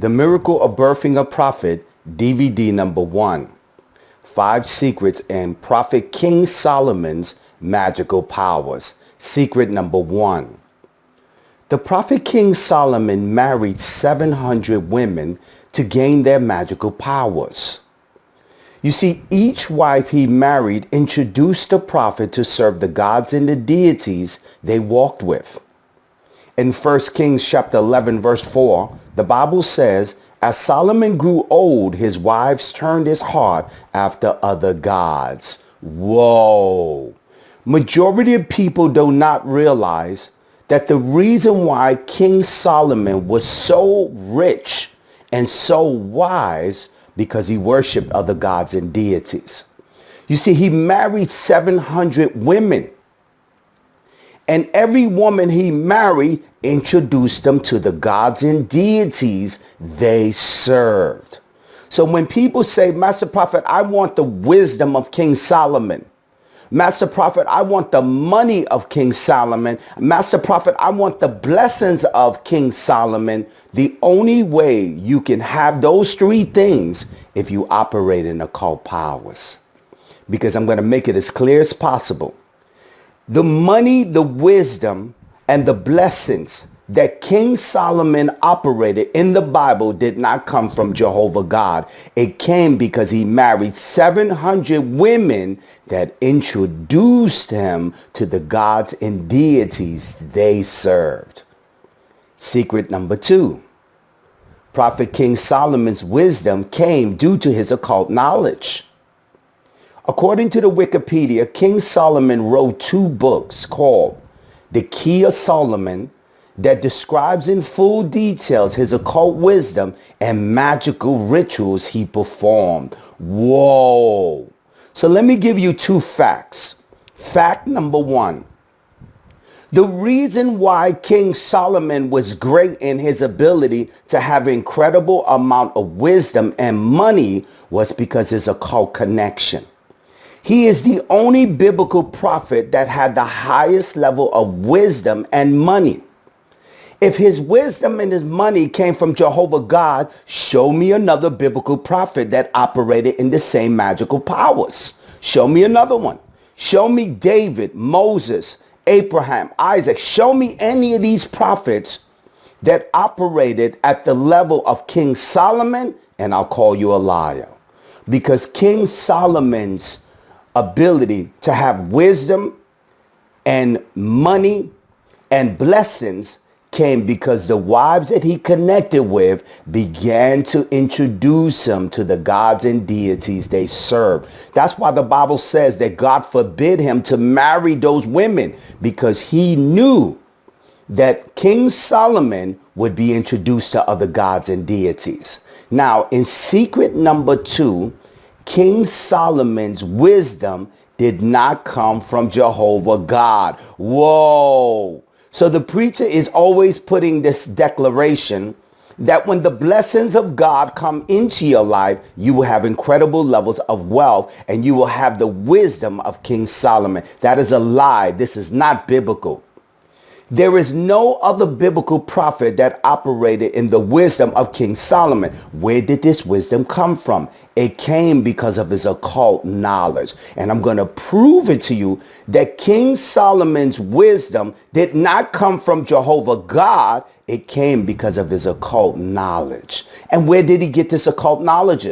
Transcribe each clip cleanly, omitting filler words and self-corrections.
The Miracle of Birthing a Prophet, DVD number 1. 5 Secrets in Prophet King Solomon's Magical Powers. Secret number 1. The Prophet King Solomon married 700 women to gain their magical powers. You see, each wife he married introduced the prophet to serve the gods and the deities they walked with. In 1 Kings chapter 11 verse 4, the Bible says, as Solomon grew old, his wives turned his heart after other gods. Whoa! Majority of people do not realize that the reason why King Solomon was so rich and so wise because he worshiped other gods and deities. You see, he married 700 women. And every woman he married introduced them to the gods and deities they served. So when people say, Master Prophet, I want the wisdom of King Solomon. Master Prophet, I want the money of King Solomon. Master Prophet, I want the blessings of King Solomon. The only way you can have those 3 things if you operate in occult powers. Because I'm going to make it as clear as possible. The money, the wisdom, and the blessings that King Solomon operated in the Bible did not come from Jehovah God. It came because he married 700 women that introduced him to the gods and deities they served. Secret number 2. Prophet King Solomon's wisdom came due to his occult knowledge. According to the Wikipedia, King Solomon wrote 2 books called The Key of Solomon that describes in full details his occult wisdom and magical rituals he performed. Whoa! So let me give you 2 facts. Fact number 1. The reason why King Solomon was great in his ability to have incredible amount of wisdom and money was because his occult connection. He is the only biblical prophet that had the highest level of wisdom and money. If his wisdom and his money came from Jehovah God, show me another biblical prophet that operated in the same magical powers. Show me another one. Show me David, Moses, Abraham, Isaac. Show me any of these prophets that operated at the level of King Solomon, and I'll call you a liar. Because King Solomon's ability to have wisdom and money and blessings came because the wives that he connected with began to introduce him to the gods and deities they served. That's why the Bible says that God forbid him to marry those women, because he knew that King Solomon would be introduced to other gods and deities. Now, in secret number 2, King Solomon's wisdom did not come from Jehovah God. Whoa! So the preacher is always putting this declaration that when the blessings of God come into your life, you will have incredible levels of wealth and you will have the wisdom of King Solomon. That is a lie. This is not biblical. There is no other biblical prophet that operated in the wisdom of King Solomon. Where did this wisdom come from? It came because of his occult knowledge. And I'm going to prove it to you that King Solomon's wisdom did not come from Jehovah God. It came because of his occult knowledge. And where did he get this occult knowledge?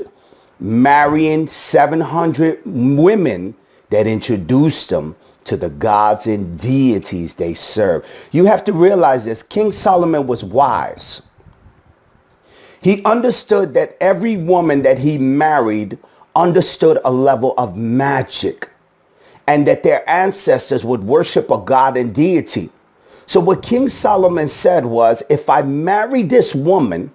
Marrying 700 women that introduced him to the gods and deities they serve. You have to realize this. King Solomon was wise. He understood that every woman that he married understood a level of magic and that their ancestors would worship a god and deity. So what King Solomon said was, if I marry this woman,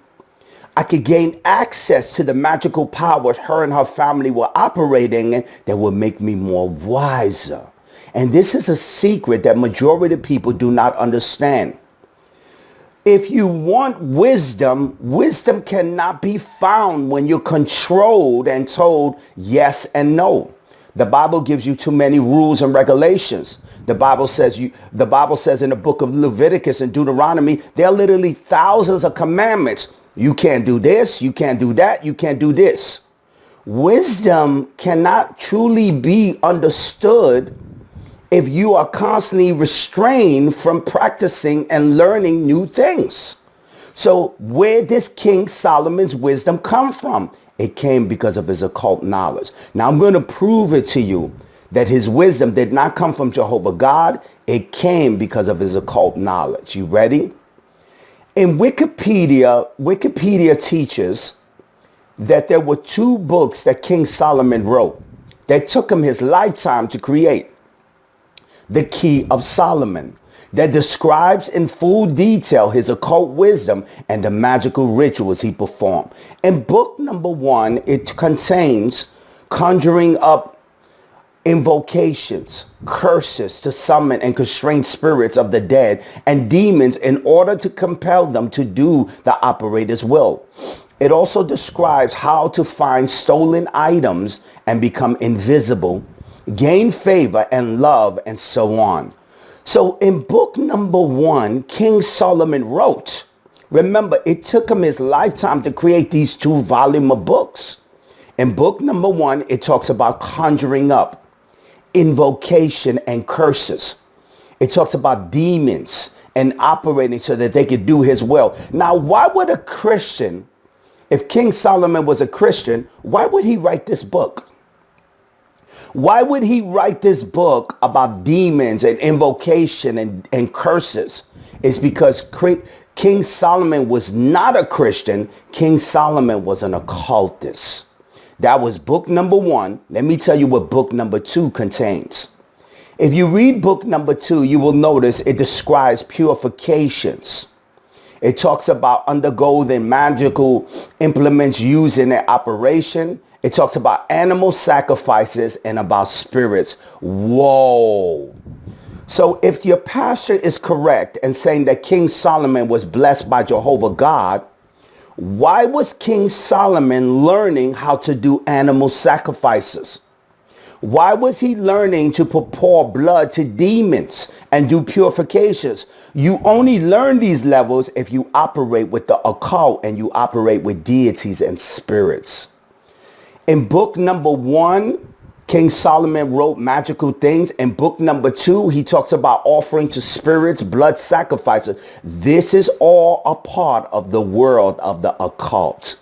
I could gain access to the magical powers her and her family were operating in that would make me more wiser. And this is a secret that majority of people do not understand. If you want wisdom, wisdom cannot be found when you're controlled and told yes and no. The Bible gives you too many rules and regulations. The Bible says in the book of Leviticus and Deuteronomy, there are literally thousands of commandments. You can't do this. You can't do that. You can't do this. Wisdom cannot truly be understood if you are constantly restrained from practicing and learning new things. So where does King Solomon's wisdom come from? It came because of his occult knowledge. Now I'm going to prove it to you that his wisdom did not come from Jehovah God. It came because of his occult knowledge. You ready? In Wikipedia teaches that there were 2 books that King Solomon wrote that took him his lifetime to create. The Key of Solomon, that describes in full detail his occult wisdom and the magical rituals he performed. In book number 1, it contains conjuring up invocations, curses to summon and constrain spirits of the dead and demons in order to compel them to do the operator's will. It also describes how to find stolen items and become invisible, gain favor and love, and so on. So in book number 1, King Solomon wrote, remember, it took him his lifetime to create these 2 volume of books. In book number 1, it talks about conjuring up, invocation, and curses. It talks about demons and operating so that they could do his will. Now, why would a Christian, if King Solomon was a Christian, why would he write this book? Why would he write this book about demons and invocation and curses? It's because King Solomon was not a Christian. King Solomon was an occultist. That was book number 1. Let me tell you what book number 2 contains. If you read book number 2, you will notice it describes purifications. It talks about undergoing magical implements used in their operation. It talks about animal sacrifices and about spirits. Whoa. So if your pastor is correct in saying that King Solomon was blessed by Jehovah God, why was King Solomon learning how to do animal sacrifices? Why was he learning to pour blood to demons and do purifications? You only learn these levels if you operate with the occult and you operate with deities and spirits. In book number 1, King Solomon wrote magical things. In book number 2, he talks about offering to spirits, blood sacrifices. This is all a part of the world of the occult.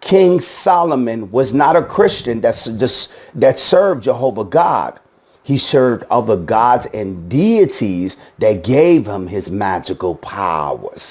King Solomon was not a Christian that served Jehovah God. He served other gods and deities that gave him his magical powers.